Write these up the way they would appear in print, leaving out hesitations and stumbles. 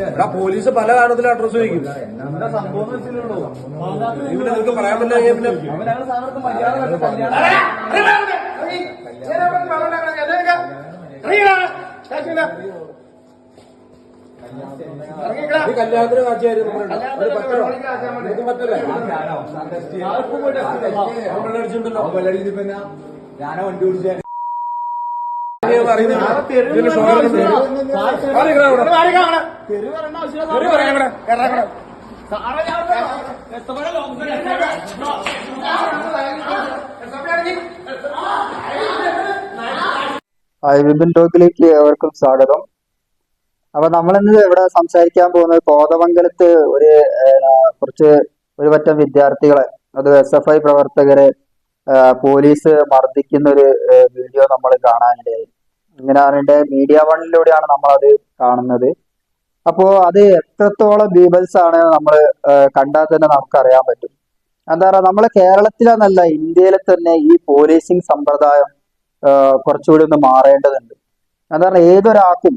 എടാ പോലീസ് പല കാരണത്തിലും അഡ്രസ് ചോദിക്കും. ഇവിടെ നിങ്ങൾക്ക് പറയാൻ പറ്റില്ല. കല്യാണത്തിന് കാഴ്ചയായിരുന്നു ഞാനാ വണ്ടി ഓടിച്ച വിപിൻ ടോക്കിലേക്ക് ഏവർക്കും സ്വാഗതം. അപ്പൊ നമ്മളിന്ന് ഇവിടെ സംസാരിക്കാൻ പോകുന്നത് കോതമംഗലത്ത് കുറച്ച് ഒരു പറ്റം വിദ്യാർത്ഥികളെ, അത് SFI പ്രവർത്തകരെ പോലീസ് മർദ്ദിക്കുന്ന ഒരു വീഡിയോ നമ്മൾ കാണാനിടയായി. ഇങ്ങനെ അതിന്റെ മീഡിയ വണ്ണിലൂടെയാണ് നമ്മളത് കാണുന്നത്. അപ്പോ അത് എത്രത്തോളം ബീബൽസ് ആണ് നമ്മൾ കണ്ടാൽ തന്നെ നമുക്കറിയാൻ പറ്റും. എന്താ പറയുക, നമ്മളെ കേരളത്തിലെന്നല്ല ഇന്ത്യയിലെ തന്നെ ഈ പോലീസിങ് സമ്പ്രദായം കുറച്ചുകൂടി ഒന്ന് മാറേണ്ടതുണ്ട്. എന്താ പറയുക, ഏതൊരാൾക്കും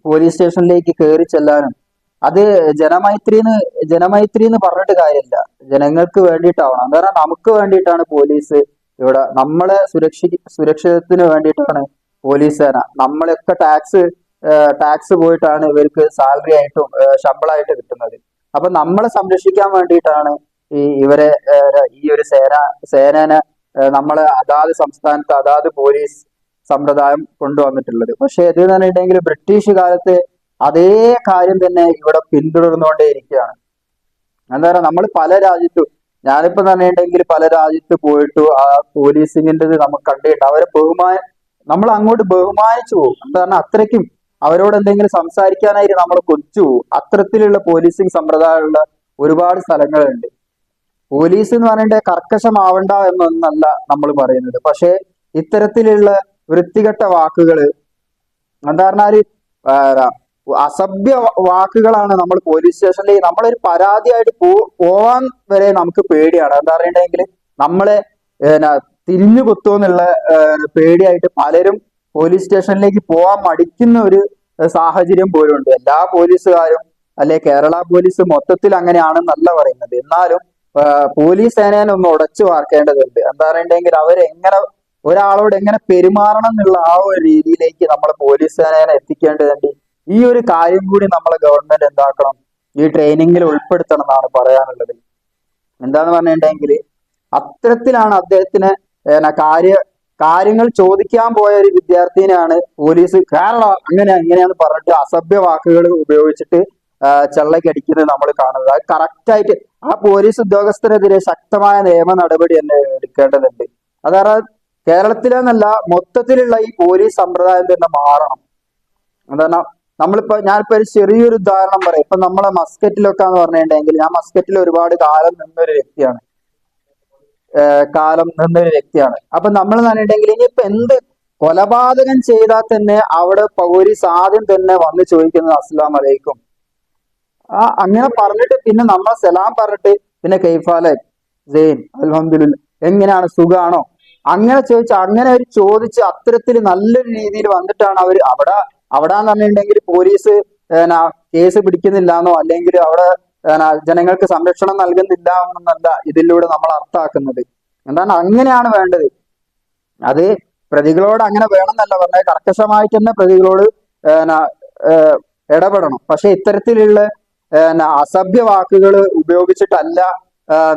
പോലീസ് സ്റ്റേഷനിലേക്ക് കയറി ചെല്ലാനും അത് ജനമൈത്രി എന്ന് പറഞ്ഞിട്ട് കാര്യമില്ല, ജനങ്ങൾക്ക് വേണ്ടിയിട്ടാവണം. എന്താ പറയുക, നമുക്ക് വേണ്ടിയിട്ടാണ് പോലീസ് ഇവിടെ, നമ്മളെ സുരക്ഷിതത്തിന് വേണ്ടിയിട്ടാണ് പോലീസ് സേന. നമ്മളൊക്കെ ടാക്സ് പോയിട്ടാണ് ഇവർക്ക് സാലറി ആയിട്ടും ശമ്പളമായിട്ട് കിട്ടുന്നത്. അപ്പൊ നമ്മളെ സംരക്ഷിക്കാൻ വേണ്ടിയിട്ടാണ് ഇവരെ ഈ ഒരു സേനനെ നമ്മളെ അതാത് സംസ്ഥാനത്ത് അതാത് പോലീസ് സമ്പ്രദായം കൊണ്ടുവന്നിട്ടുള്ളത്. പക്ഷെ ഇത് പറഞ്ഞിട്ടുണ്ടെങ്കിൽ ബ്രിട്ടീഷ് കാലത്ത് അതേ കാര്യം തന്നെ ഇവിടെ പിന്തുടർന്നുകൊണ്ടേയിരിക്കുകയാണ്. എന്താ പറയുക, നമ്മൾ പല രാജ്യത്തും, ഞാനിപ്പോ പറഞ്ഞിട്ടുണ്ടെങ്കിൽ പല രാജ്യത്ത് പോയിട്ടു ആ പോലീസിങ്ങിൻ്റെ നമുക്ക് കണ്ടിട്ടുണ്ട്. അവരെ നമ്മൾ അങ്ങോട്ട് ബഹുമാനിച്ചു പോകും. എന്താ പറഞ്ഞാൽ അത്രയ്ക്കും അവരോട് എന്തെങ്കിലും സംസാരിക്കാനായിട്ട് നമ്മൾ കൊതിച്ചു പോകും. അത്തരത്തിലുള്ള പോലീസിങ് സമ്പ്രദായമുള്ള ഒരുപാട് സ്ഥലങ്ങളുണ്ട്. പോലീസ് എന്ന് പറയേണ്ട കർക്കശമാവണ്ട എന്നൊന്നല്ല നമ്മൾ പറയുന്നത്. പക്ഷെ ഇത്തരത്തിലുള്ള വൃത്തികെട്ട വാക്കുകള്, എന്താ പറഞ്ഞാല് അസഭ്യ വാക്കുകളാണ് നമ്മൾ പോലീസ് സ്റ്റേഷനിലേക്ക് നമ്മളൊരു പരാതിയായിട്ട് പോവാൻ വരെ നമുക്ക് പേടിയാണ്. എന്താ പറയണ്ടെങ്കിൽ നമ്മളെ തിരിഞ്ഞു കുത്തുമെന്നുള്ള പേടിയായിട്ട് പലരും പോലീസ് സ്റ്റേഷനിലേക്ക് പോവാൻ മടിക്കുന്ന ഒരു സാഹചര്യം പോലും ഉണ്ട്. എല്ലാ പോലീസുകാരും അല്ലെ കേരള പോലീസ് മൊത്തത്തിൽ അങ്ങനെയാണെന്നല്ല പറയുന്നത്. എന്നാലും പോലീസ് സേനയെ ഒന്ന് ഉടച്ചു വാർക്കേണ്ടതുണ്ട്. എന്താ പറയണ്ടെങ്കിൽ അവരെങ്ങനെ ഒരാളോട് എങ്ങനെ പെരുമാറണം എന്നുള്ള ആ ഒരു രീതിയിലേക്ക് നമ്മളെ പോലീസ് സേനയെ എത്തിക്കേണ്ടതുണ്ട്. ഈ ഒരു കാര്യം കൂടി നമ്മളെ ഗവൺമെന്റ് എന്താക്കണം, ഈ ട്രെയിനിങ്ങിൽ ഉൾപ്പെടുത്തണം എന്നാണ് പറയാനുള്ളത്. എന്താന്ന് പറഞ്ഞിട്ടുണ്ടെങ്കിൽ അത്തരത്തിലാണ് അദ്ദേഹത്തിന് കാര്യങ്ങൾ ചോദിക്കാൻ പോയ ഒരു വിദ്യാർത്ഥിനെയാണ് പോലീസ് കേരള അങ്ങനെയാന്ന് പറഞ്ഞിട്ട് അസഭ്യ വാക്കുകൾ ഉപയോഗിച്ചിട്ട് ചെള്ളക്കടിക്കുന്നത് നമ്മൾ കാണുന്നത്. അത് കറക്റ്റായിട്ട് ആ പോലീസ് ഉദ്യോഗസ്ഥരെതിരെ ശക്തമായ നിയമ നടപടി തന്നെ എടുക്കേണ്ടതുണ്ട്. അതായത് കേരളത്തിലെന്നല്ല മൊത്തത്തിലുള്ള ഈ പോലീസ് സമ്പ്രദായം തന്നെ മാറണം. എന്താണ് ഞാനിപ്പോ ഒരു ചെറിയൊരു ഉദാഹരണം പറയാം. ഇപ്പൊ നമ്മളെ മസ്കറ്റിലൊക്കെ എന്ന് പറഞ്ഞിട്ടുണ്ടെങ്കിൽ, ഞാൻ മസ്കറ്റിൽ ഒരുപാട് കാലം നിന്നൊരു വ്യക്തിയാണ്. അപ്പൊ നമ്മൾ പറഞ്ഞിട്ടുണ്ടെങ്കിൽ ഇനിയിപ്പോ എന്ത് കൊലപാതകം ചെയ്താൽ തന്നെ അവിടെ പോലീസ് ആദ്യം തന്നെ വന്ന് ചോദിക്കുന്നത് അസ്സലാമു അലൈക്കും. അങ്ങനെ പറഞ്ഞിട്ട് പിന്നെ നമ്മളെ സലാം പറഞ്ഞിട്ട് പിന്നെ കൈഫാലെ സെയിൻ അൽഹംദുലില്ലാ, എങ്ങനെയാണ് സുഖാണോ, അങ്ങനെ അങ്ങനെ അവർ ചോദിച്ച് അത്തരത്തിൽ നല്ലൊരു രീതിയിൽ വന്നിട്ടാണ് അവർ അവിടാന്ന് പറഞ്ഞിട്ടുണ്ടെങ്കിൽ പോലീസ് കേസ് പിടിക്കുന്നില്ലാന്നോ അല്ലെങ്കിൽ അവിടെ ജനങ്ങൾക്ക് സംരക്ഷണം നൽകുന്നില്ല എന്നല്ല ഇതിലൂടെ നമ്മൾ അർത്ഥമാക്കുന്നത്. എന്താണ് അങ്ങനെയാണ് വേണ്ടത്. അത് പ്രതികളോട് അങ്ങനെ വേണമെന്നല്ല പറഞ്ഞത്, കർക്കശമായിട്ട് തന്നെ പ്രതികളോട് ഇടപെടണം. പക്ഷെ ഇത്തരത്തിലുള്ള അസഭ്യ വാക്കുകൾ ഉപയോഗിച്ചിട്ടല്ല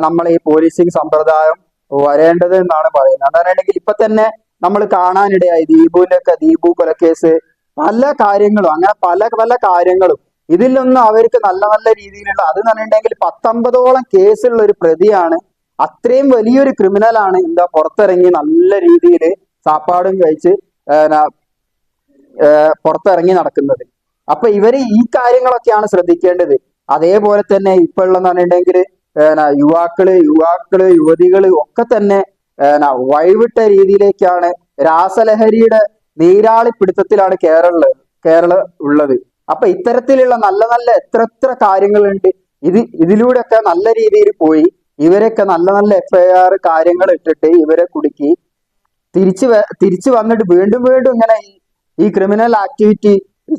നമ്മൾ ഈ പോലീസിങ് സമ്പ്രദായം വരേണ്ടത് എന്നാണ് പറയുന്നത്. എന്താണെന്നുണ്ടെങ്കിൽ ഇപ്പൊ തന്നെ നമ്മൾ കാണാനിടയായി ദീപു കൊലക്കേസ്, പല കാര്യങ്ങളും അങ്ങനെ പല കാര്യങ്ങളും ഇതിലൊന്നും അവർക്ക് നല്ല നല്ല രീതിയിലുള്ള അത് പറഞ്ഞിട്ടുണ്ടെങ്കിൽ 19ഓളം കേസുള്ള ഒരു പ്രതിയാണ്. അത്രയും വലിയൊരു ക്രിമിനലാണ് പുറത്തിറങ്ങി നല്ല രീതിയിൽ സാപ്പാടും കഴിച്ച് പുറത്തിറങ്ങി നടക്കുന്നത്. അപ്പൊ ഇവര് ഈ കാര്യങ്ങളൊക്കെയാണ് ശ്രദ്ധിക്കേണ്ടത്. അതേപോലെ തന്നെ ഇപ്പൊ ഉള്ളതെന്ന് പറഞ്ഞിട്ടുണ്ടെങ്കിൽ യുവാക്കള് യുവതികള് ഒക്കെ തന്നെ വഴിവിട്ട രീതിയിലേക്കാണ്, രാസലഹരിയുടെ നീരാളിപ്പിടുത്തത്തിലാണ് കേരളം ഉള്ളത്. അപ്പൊ ഇത്തരത്തിലുള്ള നല്ല നല്ല എത്ര കാര്യങ്ങളുണ്ട്. ഇതിലൂടെയൊക്കെ നല്ല രീതിയിൽ പോയി ഇവരൊക്കെ നല്ല FIR കാര്യങ്ങൾ ഇട്ടിട്ട് ഇവരെ കുടുക്കി തിരിച്ചു വന്നിട്ട് വീണ്ടും ഇങ്ങനെ ഈ ക്രിമിനൽ ആക്ടിവിറ്റി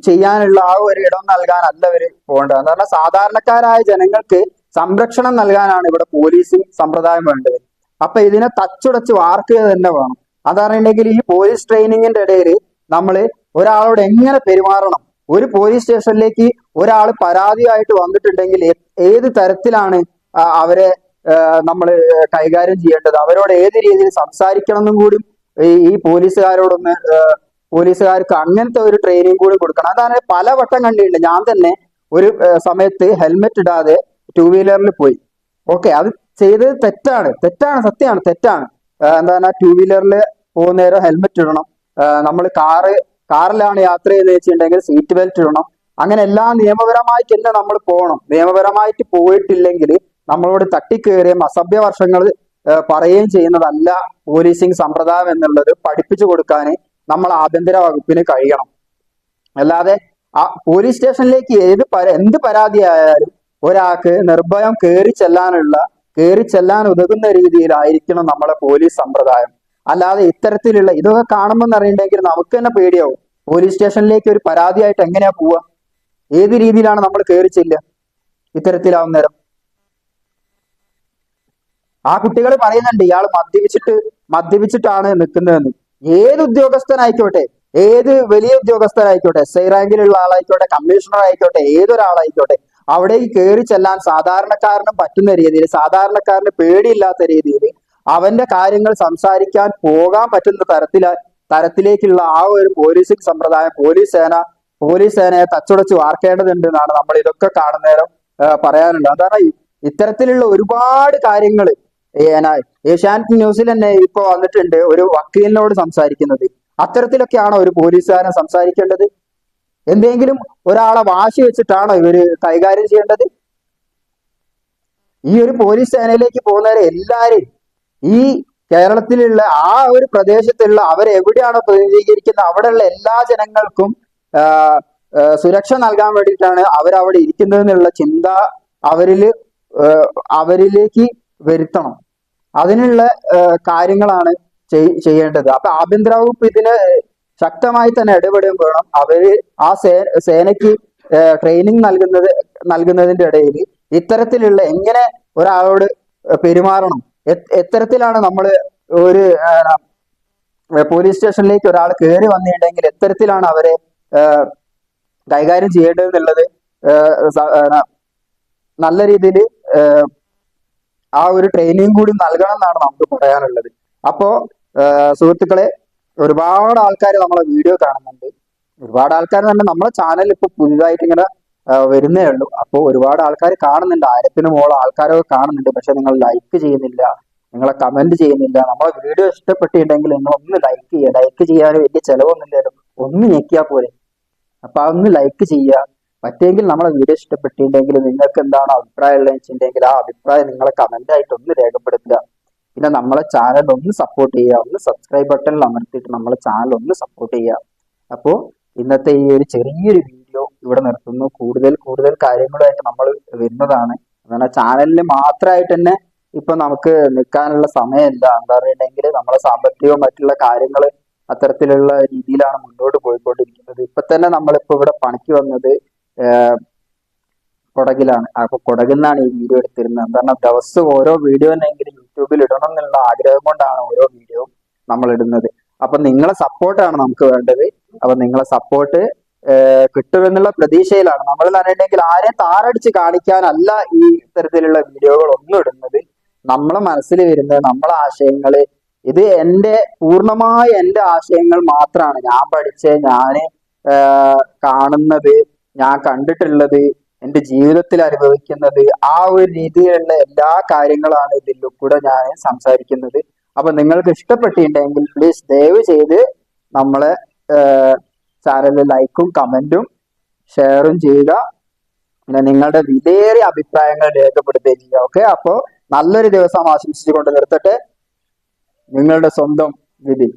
ചെയ്യാനുള്ള ആ ഒരു ഇടം നൽകാനല്ല ഇവര് പോകേണ്ടത്. എന്ന് പറഞ്ഞാൽ സാധാരണക്കാരായ ജനങ്ങൾക്ക് സംരക്ഷണം നൽകാനാണ് ഇവിടെ പോലീസിംഗ് സമ്പ്രദായം വേണ്ടത്. അപ്പൊ ഇതിനെ തച്ചുടച്ച് വാർക്കുക തന്നെ വേണം. അതറിയണമെങ്കിൽ ഈ പോലീസ് ട്രെയിനിങ്ങിന്റെ ഇടയിൽ നമ്മൾ ഒരാളോട് എങ്ങനെ പെരുമാറണം, ഒരു പോലീസ് സ്റ്റേഷനിലേക്ക് ഒരാൾ പരാതിയായിട്ട് വന്നിട്ടുണ്ടെങ്കിൽ ഏത് തരത്തിലാണ് അവരെ നമ്മൾ കൈകാര്യം ചെയ്യേണ്ടത്, അവരോട് ഏത് രീതിയിൽ സംസാരിക്കണം എന്നും കൂടി ഈ പോലീസുകാർക്ക് അങ്ങനത്തെ ഒരു ട്രെയിനിങ് കൂടി കൊടുക്കണം. അതാണ് പലവട്ടം കണ്ടിട്ടുണ്ട്. ഞാൻ തന്നെ ഒരു സമയത്ത് ഹെൽമെറ്റ് ഇടാതെ 2 വീലറിൽ പോയി. ഓക്കെ, അത് ചെയ്തത് തെറ്റാണ്, സത്യമാണ്, തെറ്റാണ്. എന്താണ് 2 വീലറിൽ പോകുന്നേരം ഹെൽമെറ്റ് ഇടണം. നമ്മൾ കാറിലാണ് യാത്ര ചെയ്ത് വെച്ചിട്ടുണ്ടെങ്കിൽ സീറ്റ് ബെൽറ്റ് ഇടണം. അങ്ങനെ എല്ലാം നിയമപരമായിട്ട് തന്നെ നമ്മൾ പോകണം. നിയമപരമായിട്ട് പോയിട്ടില്ലെങ്കിൽ നമ്മളോട് തട്ടിക്കേറുകയും അസഭ്യവർഷങ്ങൾ പറയുകയും ചെയ്യുന്നതല്ല പോലീസിംഗ് സമ്പ്രദായം എന്നുള്ളത് പഠിപ്പിച്ചു കൊടുക്കാൻ നമ്മൾ ആഭ്യന്തര വകുപ്പിന് കഴിയണം. അല്ലാതെ ആ പോലീസ് സ്റ്റേഷനിലേക്ക് എന്ത് പരാതി ആയാലും ഒരാൾക്ക് നിർഭയം കയറി ചെല്ലാൻ ഉതകുന്ന രീതിയിലായിരിക്കണം നമ്മളെ പോലീസ് സമ്പ്രദായം. അല്ലാതെ ഇത്തരത്തിലുള്ള ഇതൊക്കെ കാണുമ്പോൾ അറിയണ്ടെങ്കിൽ നമുക്ക് തന്നെ പേടിയാവും. പോലീസ് സ്റ്റേഷനിലേക്ക് ഒരു പരാതിയായിട്ട് എങ്ങനെയാ പോവുക, ഏത് രീതിയിലാണ് നമ്മൾ കയറി ചെല്ലുക ഇത്തരത്തിലാവും നേരം. ആ കുട്ടികൾ പറയുന്നുണ്ട് ഇയാൾ മദ്യപിച്ചിട്ടാണ് നിൽക്കുന്നതെന്ന്. ഏത് ഉദ്യോഗസ്ഥനായിക്കോട്ടെ, ഏത് വലിയ ഉദ്യോഗസ്ഥനായിക്കോട്ടെ, SI റാങ്കിലുള്ള ആളായിക്കോട്ടെ, കമ്മീഷണർ ആയിക്കോട്ടെ, ഏതൊരാളായിക്കോട്ടെ, അവിടേക്ക് കയറി ചെല്ലാൻ സാധാരണക്കാരനും പറ്റുന്ന രീതിയിൽ, സാധാരണക്കാരന് പേടിയില്ലാത്ത രീതിയിൽ അവന്റെ കാര്യങ്ങൾ സംസാരിക്കാൻ പോകാൻ പറ്റുന്ന തരത്തിലേക്കുള്ള ആ ഒരു പോലീസിംഗ് സമ്പ്രദായം പോലീസ് സേനയെ തച്ചുടച്ച് വാർക്കേണ്ടതുണ്ട് എന്നാണ് നമ്മൾ ഇതൊക്കെ കാണുന്നേരം പറയാനുള്ളത്. അതാണ് ഇത്തരത്തിലുള്ള ഒരുപാട് കാര്യങ്ങൾ ഏഷ്യാനെറ്റ് ന്യൂസിൽ തന്നെ ഇപ്പൊ വന്നിട്ടുണ്ട്. ഒരു വക്കീലിനോട് സംസാരിക്കുന്നത് അത്തരത്തിലൊക്കെയാണോ ഒരു പോലീസുകാരൻ സംസാരിക്കേണ്ടത്? എന്തെങ്കിലും ഒരാളെ വാശി വെച്ചിട്ടാണോ ഇവര് കൈകാര്യം ചെയ്യേണ്ടത്? ഈ ഒരു പോലീസ് സേനയിലേക്ക് പോകുന്നവരെ എല്ലാരും ഈ കേരളത്തിലുള്ള ആ ഒരു പ്രദേശത്തുള്ള അവരെവിടെയാണോ പ്രതിനിധീകരിക്കുന്നത് അവിടെയുള്ള എല്ലാ ജനങ്ങൾക്കും സുരക്ഷ നൽകാൻ വേണ്ടിയിട്ടാണ് അവരവിടെ ഇരിക്കുന്നത് എന്നുള്ള ചിന്ത അവരിലേക്ക് വരുത്തണം. അതിനുള്ള കാര്യങ്ങളാണ് ചെയ്യേണ്ടത്. അപ്പൊ ആഭ്യന്തര വകുപ്പ് ഇതിന് ശക്തമായി തന്നെ ഇടപെടുകയും വേണം. അവര് ആ സേനയ്ക്ക് ട്രെയിനിങ് നൽകുന്നതിന്റെ ഇടയിൽ ഇത്തരത്തിലുള്ള എങ്ങനെ ഒരാളോട് പെരുമാറണം, എത്തരത്തിലാണ് നമ്മൾ ഒരു പോലീസ് സ്റ്റേഷനിലേക്ക് ഒരാൾ കയറി വന്നിട്ടുണ്ടെങ്കിൽ എത്തരത്തിലാണ് അവരെ കൈകാര്യം ചെയ്യേണ്ടത് എന്നുള്ളത് നല്ല രീതിയിൽ ആ ഒരു ട്രെയിനിങ് കൂടി നൽകണം എന്നാണ് നമുക്ക് പറയാനുള്ളത്. അപ്പോ സുഹൃത്തുക്കളെ, ഒരുപാട് ആൾക്കാർ നമ്മളെ വീഡിയോ കാണുന്നുണ്ട്. ഒരുപാട് ആൾക്കാർ തന്നെ നമ്മളെ ചാനൽ ഇപ്പൊ പുതുതായിട്ട് ഇങ്ങനെ വരുന്നേ ഉള്ളൂ. അപ്പോൾ ഒരുപാട് ആൾക്കാർ കാണുന്നുണ്ട്, 1000-ന് മുകളിൽ ആൾക്കാരൊക്കെ കാണുന്നുണ്ട്. പക്ഷെ നിങ്ങൾ ലൈക്ക് ചെയ്യുന്നില്ല, നിങ്ങളെ കമന്റ് ചെയ്യുന്നില്ല. നമ്മളെ വീഡിയോ ഇഷ്ടപ്പെട്ടിട്ടുണ്ടെങ്കിൽ നിങ്ങൾ ഒന്ന് ലൈക്ക് ചെയ്യുക. ലൈക്ക് ചെയ്യാൻ വലിയ ചിലവൊന്നുമില്ലല്ലോ, ഒന്ന് ഞെക്കിയാൽ പോലെ. അപ്പൊ അതൊന്ന് ലൈക്ക് ചെയ്യുക. പറ്റുമെങ്കിൽ നമ്മളെ വീഡിയോ ഇഷ്ടപ്പെട്ടിട്ടുണ്ടെങ്കിൽ നിങ്ങൾക്ക് എന്താണ് അഭിപ്രായം ഉള്ളതെന്ന് വെച്ചിട്ടുണ്ടെങ്കിൽ ആ അഭിപ്രായം നിങ്ങളെ കമന്റ് ആയിട്ട് ഒന്ന് രേഖപ്പെടുത്തുക. പിന്നെ നമ്മളെ ചാനൽ ഒന്ന് സപ്പോർട്ട് ചെയ്യുക, ഒന്ന് സബ്സ്ക്രൈബ് ബട്ടണിൽ അമർത്തിയിട്ട് നമ്മളെ ചാനൽ ഒന്ന് സപ്പോർട്ട് ചെയ്യുക. അപ്പോൾ ഇന്നത്തെ ഈ ഒരു ചെറിയൊരു വീഡിയോ ഇവിടെ നിർത്തുന്നു. കൂടുതൽ കാര്യങ്ങളുമായിട്ട് നമ്മൾ വരുന്നതാണ്. അങ്ങനെ ചാനലിന് മാത്രമായിട്ട് തന്നെ ഇപ്പൊ നമുക്ക് നിൽക്കാനുള്ള സമയമില്ല. എന്താ പറയുകയാണെങ്കിൽ നമ്മളെ സാമ്പത്തികവും മറ്റുള്ള കാര്യങ്ങൾ അത്തരത്തിലുള്ള രീതിയിലാണ് മുന്നോട്ട് പോയിക്കൊണ്ടിരിക്കുന്നത്. ഇപ്പൊ തന്നെ നമ്മളിപ്പോ ഇവിടെ പണിക്ക് വന്നത് കൊടകിലാണ്. അപ്പൊ കൊടകിൽ നിന്നാണ് ഈ വീഡിയോ എടുത്തിരുന്നത്. കാരണം ദിവസം ഓരോ വീഡിയോ തന്നെയെങ്കിലും യൂട്യൂബിൽ ഇടണം എന്നുള്ള ആഗ്രഹം കൊണ്ടാണ് ഓരോ വീഡിയോ നമ്മൾ ഇടുന്നത്. അപ്പൊ നിങ്ങളെ സപ്പോർട്ടാണ് നമുക്ക് വേണ്ടത്. അപ്പൊ നിങ്ങളെ സപ്പോർട്ട് കിട്ടുമെന്നുള്ള പ്രതീക്ഷയിലാണ് നമ്മൾ പറഞ്ഞിട്ടുണ്ടെങ്കിൽ ആരെ താറടിച്ച് കാണിക്കാനല്ല ഈ ഇത്തരത്തിലുള്ള വീഡിയോകൾ ഒന്നും ഇടുന്നത്. നമ്മളെ മനസ്സിൽ വരുന്നത് നമ്മളെ ആശയങ്ങള്, ഇത് പൂർണ്ണമായ എന്റെ ആശയങ്ങൾ മാത്രമാണ്. ഞാൻ ഞാൻ കാണുന്നത്, ഞാൻ കണ്ടിട്ടുള്ളത്, എന്റെ ജീവിതത്തിൽ അനുഭവിക്കുന്നത്, ആ ഒരു രീതിയിലുള്ള എല്ലാ കാര്യങ്ങളാണ് ഇതിൽ കൂടെ ഞാൻ സംസാരിക്കുന്നത്. അപ്പൊ നിങ്ങൾക്ക് ഇഷ്ടപ്പെട്ടിട്ടുണ്ടെങ്കിൽ പ്ലീസ് ദയവ് ചെയ്ത് നമ്മളെ ചാനലിൽ ലൈക്കും കമന്റും ഷെയറും ചെയ്യുക. പിന്നെ നിങ്ങളുടെ വിലയേറിയ അഭിപ്രായങ്ങൾ രേഖപ്പെടുത്തുകയും ചെയ്യുക. ഓക്കെ, അപ്പോ നല്ലൊരു ദിവസം ആശംസിച്ചുകൊണ്ട് നിർത്തട്ടെ. നിങ്ങളുടെ സ്വന്തം വിപിൻ.